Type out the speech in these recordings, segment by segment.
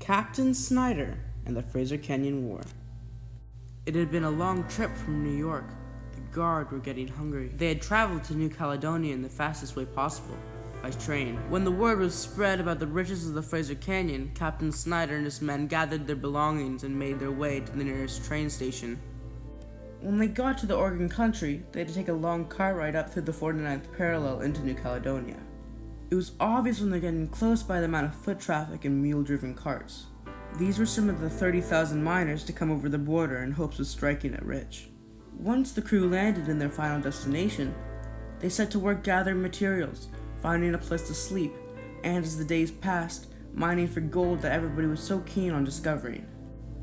Captain Snyder and the Fraser Canyon War. It had been a long trip from New York. The guard were getting hungry. They had traveled to New Caledonia in the fastest way possible, by train. When the word was spread about the riches of the Fraser Canyon, Captain Snyder and his men gathered their belongings and made their way to the nearest train station. When they got to the Oregon country, they had to take a long car ride up through the 49th parallel into New Caledonia. It was obvious when they were getting close by the amount of foot traffic and mule-driven carts. These were some of the 30,000 miners to come over the border in hopes of striking it rich. Once the crew landed in their final destination, they set to work gathering materials, finding a place to sleep, and as the days passed, mining for gold that everybody was so keen on discovering.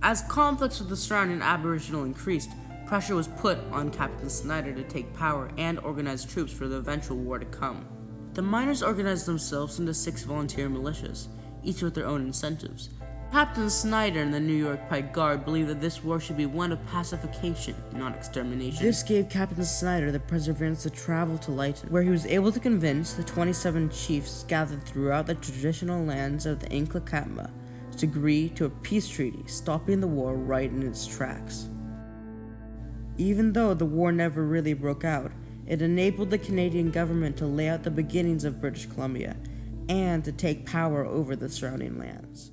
As conflicts with the surrounding Aboriginal increased, pressure was put on Captain Snyder to take power and organize troops for the eventual war to come. The miners organized themselves into 6 volunteer militias, each with their own incentives. Captain Snyder and the New York Pike Guard believed that this war should be one of pacification, not extermination. This gave Captain Snyder the perseverance to travel to Lytton, where he was able to convince the 27 chiefs gathered throughout the traditional lands of the Inklakatma to agree to a peace treaty, stopping the war right in its tracks. Even though the war never really broke out, it enabled the Canadian government to lay out the beginnings of British Columbia and to take power over the surrounding lands.